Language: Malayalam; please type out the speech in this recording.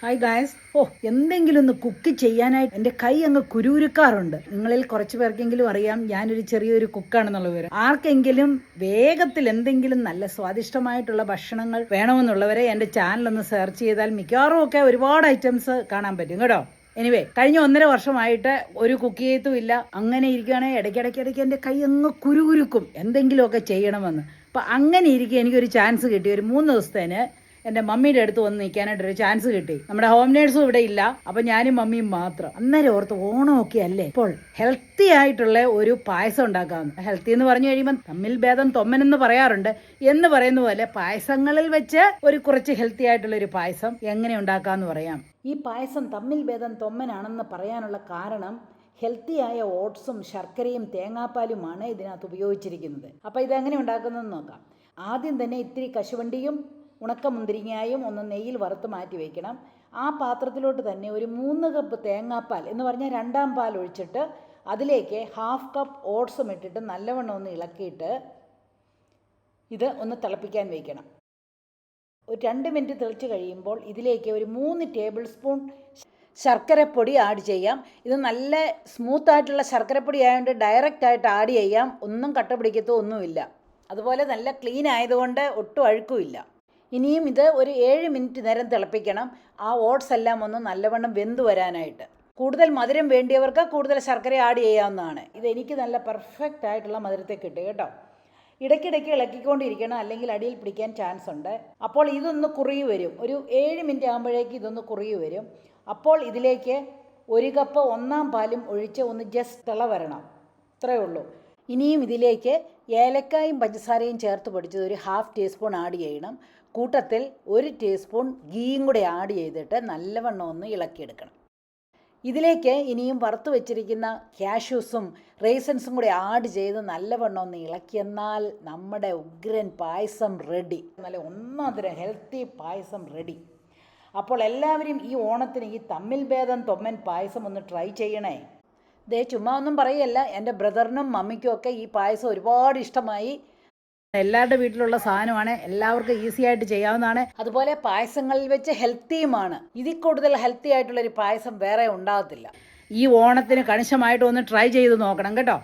Hi guys. എന്തെങ്കിലും ഒന്ന് കുക്ക് ചെയ്യാനായിട്ട് എൻ്റെ കൈ അങ്ങ് കുരുരുക്കാറുണ്ട്. നിങ്ങളിൽ കുറച്ച് പേർക്കെങ്കിലും അറിയാം ഞാനൊരു ചെറിയൊരു കുക്കാണെന്നുള്ള വിവരം. ആർക്കെങ്കിലും വേഗത്തിൽ എന്തെങ്കിലും നല്ല സ്വാദിഷ്ടമായിട്ടുള്ള ഭക്ഷണങ്ങൾ വേണമെന്നുള്ളവരെ എൻ്റെ ചാനലൊന്ന് സെർച്ച് ചെയ്താൽ മിക്കവാറും ഒക്കെ ഒരുപാട് ഐറ്റംസ് കാണാൻ പറ്റും കേട്ടോ. എനിവേ, കഴിഞ്ഞ 1.5 വർഷമായിട്ട് ഒരു കുക്ക് ചെയ്യത്തും ഇല്ല. അങ്ങനെ ഇരിക്കുകയാണെങ്കിൽ ഇടയ്ക്കിടയ്ക്ക് എൻ്റെ കൈ അങ്ങ് കുരുകുരുക്കും എന്തെങ്കിലുമൊക്കെ ചെയ്യണമെന്ന്. അപ്പം അങ്ങനെ ഇരിക്കുക എനിക്കൊരു ചാൻസ് കിട്ടി. ഒരു 3 ദിവസത്തേന് എൻ്റെ മമ്മിയുടെ അടുത്ത് വന്ന് നിൽക്കാനായിട്ടൊരു ചാൻസ് കിട്ടി. നമ്മുടെ ഹോം നേഴ്സും ഇവിടെ ഇല്ല. അപ്പം ഞാനും മമ്മിയും മാത്രം. അന്നേരം ഓർത്ത് ഓണമൊക്കെ അല്ലേ, ഇപ്പോൾ ഹെൽത്തി ആയിട്ടുള്ള ഒരു പായസം ഉണ്ടാക്കാമെന്ന്. ഹെൽത്തി എന്ന് പറഞ്ഞു കഴിയുമ്പോൾ തമ്മിൽ ഭേദം തൊമ്മനെന്ന് പറയാറുണ്ട്. എന്ന് പറയുന്ന പോലെ പായസങ്ങളിൽ വെച്ച് ഒരു കുറച്ച് ഹെൽത്തി ആയിട്ടുള്ള ഒരു പായസം എങ്ങനെ ഉണ്ടാക്കാമെന്ന് പറയാം. ഈ പായസം തമ്മിൽ ഭേദം തൊമ്മനാണെന്ന് പറയാനുള്ള കാരണം ഹെൽത്തിയായ ഓട്സും ശർക്കരയും തേങ്ങാപ്പാലുമാണ് ഇതിനകത്ത് ഉപയോഗിച്ചിരിക്കുന്നത്. അപ്പോൾ ഇതെങ്ങനെ ഉണ്ടാക്കുന്നതെന്ന് നോക്കാം. ആദ്യം തന്നെ ഇത്തിരി കശുവണ്ടിയും ഉണക്കമുന്തിരിങ്ങായും ഒന്ന് നെയ്യിൽ വറുത്ത് മാറ്റി വയ്ക്കണം. ആ പാത്രത്തിലോട്ട് തന്നെ ഒരു 3 കപ്പ് തേങ്ങാപ്പാൽ എന്ന് പറഞ്ഞാൽ 2ാം പാൽ ഒഴിച്ചിട്ട് അതിലേക്ക് 1/2 കപ്പ് ഓട്സും ഇട്ടിട്ട് നല്ലവണ്ണം ഒന്ന് ഇളക്കിയിട്ട് ഇത് ഒന്ന് തിളപ്പിക്കാൻ വയ്ക്കണം. ഒരു 2 മിനിറ്റ് തിളച്ച് കഴിയുമ്പോൾ ഇതിലേക്ക് ഒരു 3 ടേബിൾ സ്പൂൺ ശർക്കരപ്പൊടി ആഡ് ചെയ്യാം. ഇത് നല്ല സ്മൂത്തായിട്ടുള്ള ശർക്കരപ്പൊടി ആയതുകൊണ്ട് ഡയറക്റ്റായിട്ട് ആഡ് ചെയ്യാം. ഒന്നും കട്ട പിടിക്കത്തോ ഒന്നുമില്ല. അതുപോലെ നല്ല ക്ലീൻ ആയതുകൊണ്ട് ഒട്ടും അഴുക്കുമില്ല. ഇനിയും ഇത് ഒരു 7 മിനിറ്റ് നേരം തിളപ്പിക്കണം. ആ ഓട്സ് എല്ലാം ഒന്ന് നല്ലവണ്ണം വെന്ത് വരാനായിട്ട്. കൂടുതൽ മധുരം വേണ്ടിയവർക്ക് കൂടുതൽ ശർക്കര ആഡ് ചെയ്യാവുന്നതാണ്. ഇതെനിക്ക് നല്ല പെർഫെക്റ്റ് ആയിട്ടുള്ള മധുരത്തെ കിട്ടും കേട്ടോ. ഇടയ്ക്കിടയ്ക്ക് ഇളക്കിക്കൊണ്ടിരിക്കണം, അല്ലെങ്കിൽ അടിയിൽ പിടിക്കാൻ ചാൻസ് ഉണ്ട്. അപ്പോൾ ഇതൊന്ന് കുറുകി വരും. ഒരു 7 മിനിറ്റ് ആകുമ്പോഴേക്ക് ഇതൊന്ന് കുറുകി വരും. അപ്പോൾ ഇതിലേക്ക് 1 കപ്പ് 1ാം പാലും ഒഴിച്ച് ഒന്ന് ജസ്റ്റ് തിള വരണം. ഇത്രയേ ഉള്ളൂ. ഇനിയും ഇതിലേക്ക് ഏലക്കായും പഞ്ചസാരയും ചേർത്ത് പൊടിച്ചത് ഒരു 1/2 ടീസ്പൂൺ ആഡ് ചെയ്യണം. കൂട്ടത്തിൽ 1 ടീസ്പൂൺ ഗീയും കൂടെ ആഡ് ചെയ്തിട്ട് നല്ലവണ്ണം ഒന്ന് ഇളക്കിയെടുക്കണം. ഇതിലേക്ക് ഇനിയും വറുത്ത് വെച്ചിരിക്കുന്ന കാഷ്യൂസും റേസൻസും കൂടി ആഡ് ചെയ്ത് നല്ലവണ്ണം ഒന്ന് ഇളക്കിയെന്നാൽ നമ്മുടെ ഉഗ്രൻ പായസം റെഡി. നല്ല ഒന്നാന്തരം ഹെൽത്തി പായസം റെഡി. അപ്പോൾ എല്ലാവരും ഈ ഓണത്തിന് ഈ തമ്മിൽ ഭേദം തൊമ്മൻ പായസം ഒന്ന് ട്രൈ ചെയ്യണേ. ചുമ്മാ ഒന്നും പറയല്ല, എൻ്റെ ബ്രദറിനും മമ്മിക്കും ഒക്കെ ഈ പായസം ഒരുപാട് ഇഷ്ടമായി. എല്ലാവരുടെ വീട്ടിലുള്ള സാധനമാണ്, എല്ലാവർക്കും ഈസി ആയിട്ട് ചെയ്യാവുന്നതാണ്. അതുപോലെ പായസങ്ങളിൽ വെച്ച് ഹെൽത്തിയുമാണ്. ഇതിൽ കൂടുതൽ ഹെൽത്തി ആയിട്ടുള്ളൊരു പായസം വേറെ ഉണ്ടാകത്തില്ല. ഈ ഓണത്തിന് കണിശമായിട്ട് ഒന്ന് ട്രൈ ചെയ്ത് നോക്കണം കേട്ടോ.